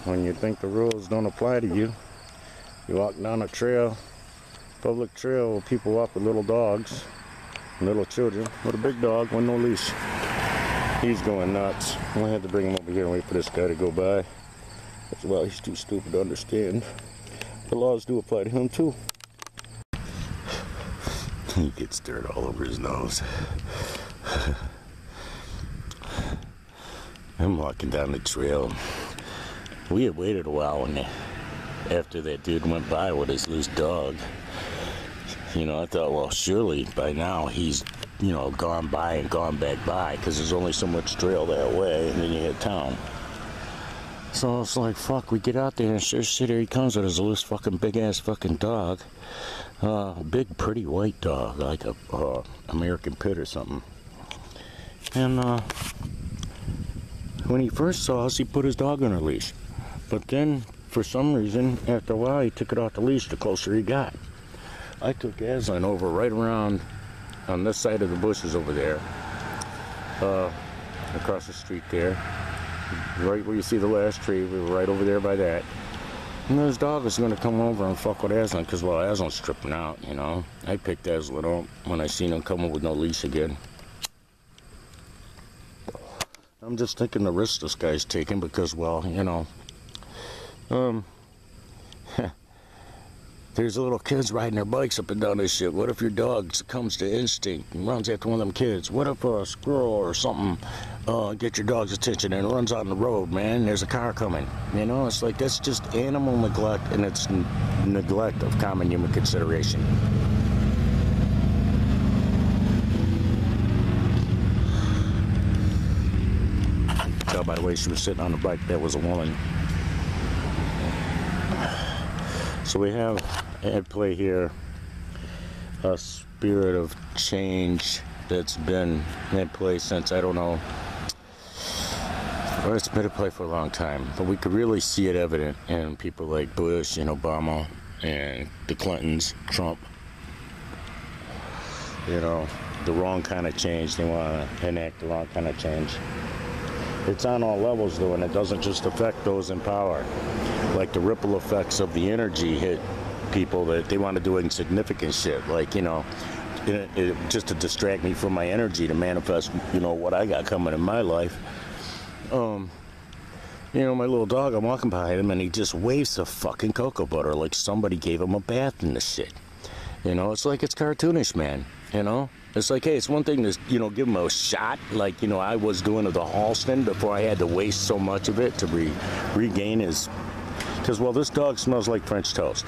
when you think the rules don't apply to you, you walk down a trail, public trail, where people walk with little dogs, little children, with a big dog with no leash. He's going nuts. I had to bring him over here and wait for this guy to go by. Well, he's too stupid to understand. The laws do apply to him too. He gets dirt all over his nose. I'm walking down the trail. We had waited a while after that dude went by with his loose dog. You know, I thought, well, surely by now he's, you know, gone by and gone back by, because there's only so much trail that way, and then you hit town. So it's like, fuck, we get out there, and sure shit, here he comes with his loose fucking big-ass fucking dog. Big, pretty white dog, like a American Pit or something. And when he first saw us, he put his dog on a leash. But then, for some reason, after a while, he took it off the leash the closer he got. I took Aslan over right around on this side of the bushes over there, across the street there, right where you see the last tree. We were right over there by that. And his dog was going to come over and fuck with Aslan, because, well, Aslan's tripping out, you know. I picked Aslan up when I seen him coming with no leash again. I'm just taking the risk this guy's taking because, well, you know, there's little kids riding their bikes up and down this shit. What if your dog succumbs to instinct and runs after one of them kids? What if a squirrel or something get your dog's attention and runs out on the road, man? There's a car coming. You know, it's like, that's just animal neglect, and it's neglect of common human consideration. You can tell by the way she was sitting on the bike, that was a woman. So we have at play here a spirit of change that's been at play since, I don't know, well, it's been at play for a long time, but we could really see it evident in people like Bush and Obama and the Clintons, Trump. You know, the wrong kind of change. They want to enact the wrong kind of change. It's on all levels though, and it doesn't just affect those in power. Like the ripple effects of the energy hit people that they want to do insignificant shit, like, you know, just to distract me from my energy to manifest, you know, what I got coming in my life. You know, my little dog, I'm walking behind him and he just waves the fucking cocoa butter like somebody gave him a bath in this shit. You know, it's like, it's cartoonish, man. You know, it's like, hey, it's one thing to, you know, give him a shot like, you know, I was doing to the Halston before I had to waste so much of it to regain his. Because, well, this dog smells like French toast.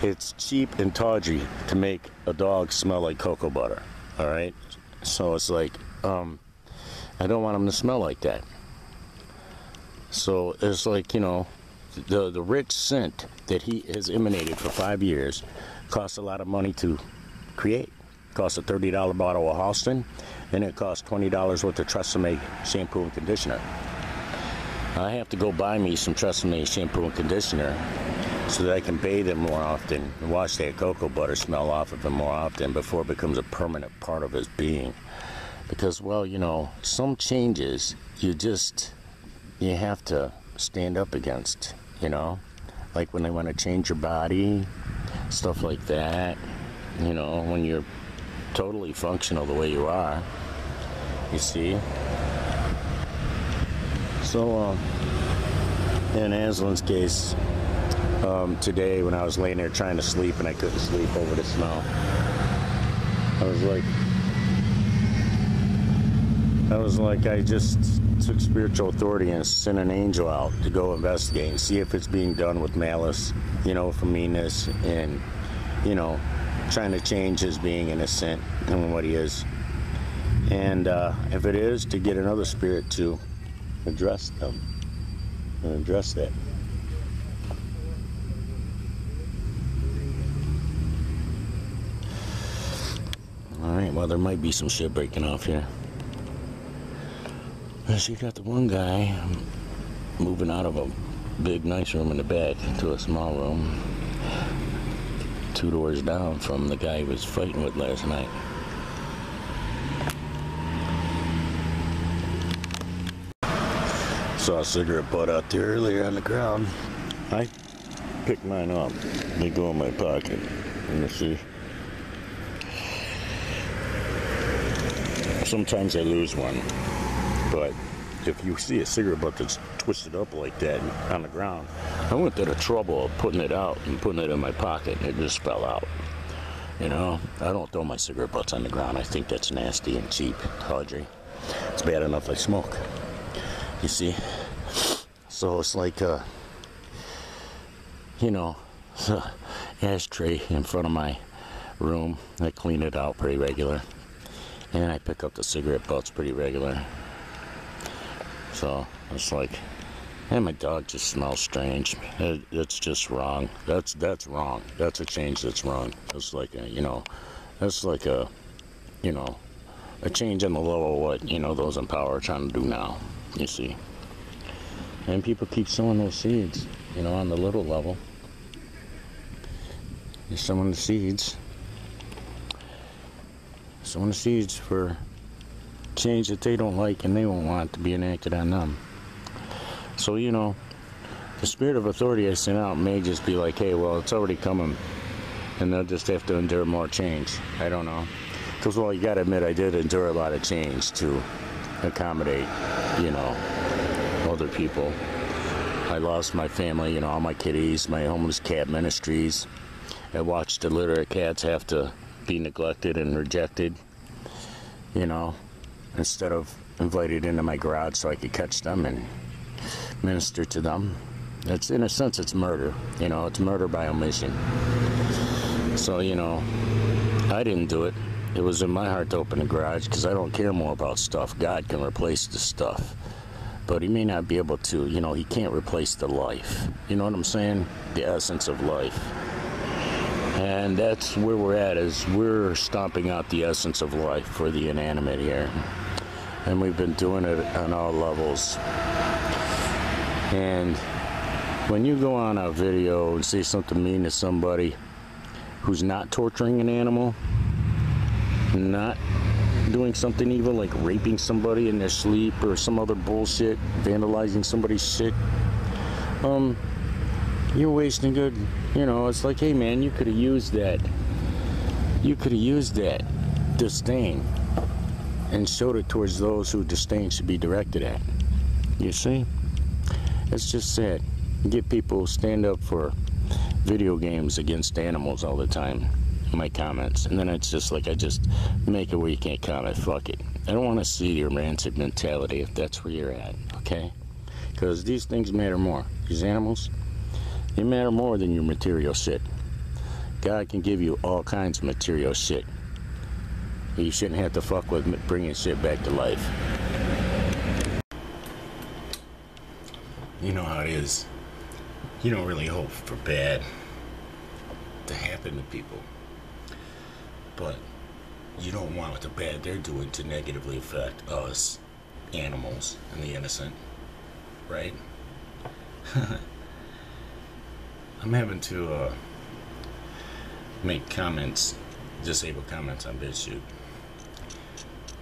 It's cheap and tawdry to make a dog smell like cocoa butter, all right? So it's like, I don't want him to smell like that. So it's like, you know, the rich scent that he has emanated for 5 years costs a lot of money to create. It costs a $30 bottle of Halston, and it costs $20 worth of Tresemme shampoo and conditioner. I have to go buy me some Tresemme shampoo and conditioner so that I can bathe him more often and wash that cocoa butter smell off of him more often before it becomes a permanent part of his being. Because, well, you know, some changes you have to stand up against, you know? Like when they want to change your body, stuff like that. You know, when you're totally functional the way you are, you see? So, in Aslan's case, today when I was laying there trying to sleep and I couldn't sleep over the smell, I was like, I just took spiritual authority and sent an angel out to go investigate and see if it's being done with malice, you know, for meanness and, you know, trying to change his being innocent and what he is. And if it is, to get another spirit to address them and address that. Alright, well, there might be some shit breaking off here. So you got the one guy moving out of a big nice room in the back to a small room 2 doors down from the guy he was fighting with last night. Saw a cigarette butt out there earlier on the ground. I picked mine up. They go in my pocket. Let me see. Sometimes I lose one, but if you see a cigarette butt that's twisted up like that on the ground, I went to the trouble of putting it out and putting it in my pocket, and it just fell out. You know, I don't throw my cigarette butts on the ground. I think that's nasty and cheap, tawdry. It's bad enough I smoke. You see? So it's like, you know, ashtray in front of my room. I clean it out pretty regular. And I pick up the cigarette butts pretty regular. So it's like, and my dog just smells strange. It's just wrong. That's wrong. That's a change that's wrong. It's like a, you know, that's like a, you know, a change on the level of what, you know, those in power are trying to do now. You see. And people keep sowing those seeds, you know, on the little level. They're sowing the seeds. Sowing the seeds for change that they don't like and they won't want to be enacted on them. So, you know, the spirit of authority I sent out may just be like, hey, well, it's already coming. And they'll just have to endure more change. I don't know. Because, well, you got to admit, I did endure a lot of change to accommodate, you know, other people. I lost my family, you know, all my kitties, my homeless cat ministries. I watched the litter of cats have to be neglected and rejected, you know, instead of invited into my garage so I could catch them and minister to them. It's, in a sense, it's murder, you know, it's murder by omission. So, you know, I didn't do it. It was in my heart to open the garage because I don't care more about stuff. God can replace the stuff, but he may not be able to, you know, he can't replace the life. You know what I'm saying? The essence of life. And that's where we're at, is we're stomping out the essence of life for the inanimate here. And we've been doing it on all levels. And when you go on a video and say something mean to somebody who's not torturing an animal, not doing something evil like raping somebody in their sleep or some other bullshit, vandalizing somebody's shit, you're wasting good, you know. It's like, hey man, you could have used that. You could have used that disdain and showed it towards those who disdain should be directed at. You see? It's just sad. You get people who stand up for video games against animals all the time in my comments, and then it's just like, I just make it where you can't comment. Fuck it. I don't want to see your rancid mentality if that's where you're at, okay? Because these things matter more. These animals, they matter more than your material shit. God can give you all kinds of material shit. But you shouldn't have to fuck with bringing shit back to life. You know how it is. You don't really hope for bad to happen to people. But you don't want the bad they're doing to negatively affect us, animals, and the innocent. Right? I'm having to make comments, disabled comments on BitChute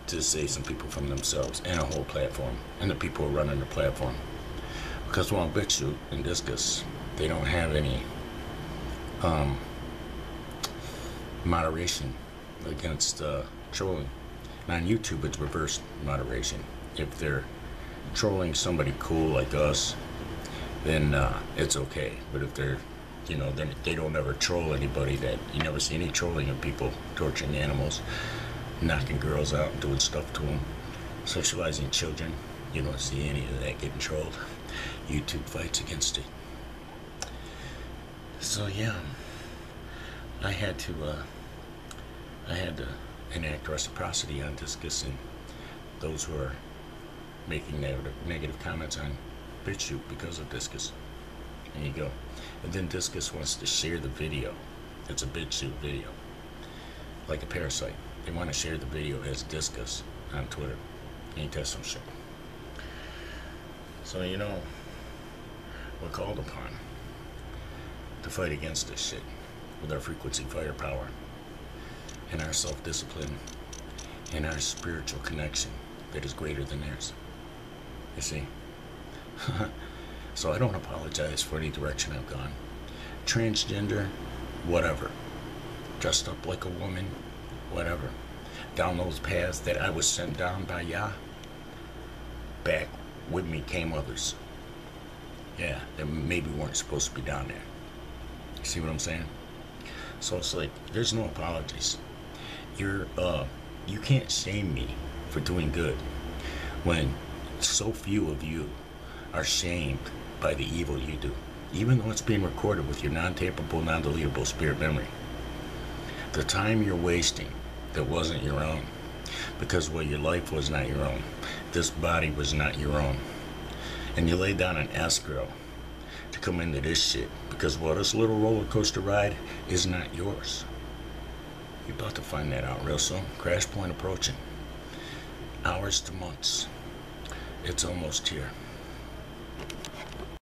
to save some people from themselves and a whole platform and the people who are running the platform. Because well, on BitChute and Discus, they don't have any moderation against trolling. And on YouTube, it's reverse moderation. If they're trolling somebody cool like us, then it's okay. But if they're, you know, they don't ever troll anybody, that you never see any trolling of people torturing animals, knocking girls out, doing stuff to them, sexualizing children. You don't see any of that getting trolled. YouTube fights against it. So yeah, I had to enact reciprocity on Discus and those who are making negative comments on BitChute because of Discus. There you go. And then Discus wants to share the video. It's a BitChute video, like a parasite. They want to share the video as Discus on Twitter. Ain't that some shit? So, you know, we're called upon to fight against this shit with our frequency firepower and our self-discipline and our spiritual connection that is greater than theirs. You see? So I don't apologize for any direction I've gone. Transgender, whatever. Dressed up like a woman, whatever. Down those paths that I was sent down by Yah, back with me came others. Yeah, that maybe weren't supposed to be down there. See what I'm saying? So it's like, there's no apologies. You can't shame me for doing good when so few of you are shamed by the evil you do, even though it's being recorded with your non-tapeable, non-deletable spirit memory. The time you're wasting that wasn't your own, because, well, your life was not your own, this body was not your own, and you lay down an escrow to come into this shit, because, well, this little roller coaster ride is not yours. You're about to find that out real soon. Crash point approaching. Hours to months. It's almost here.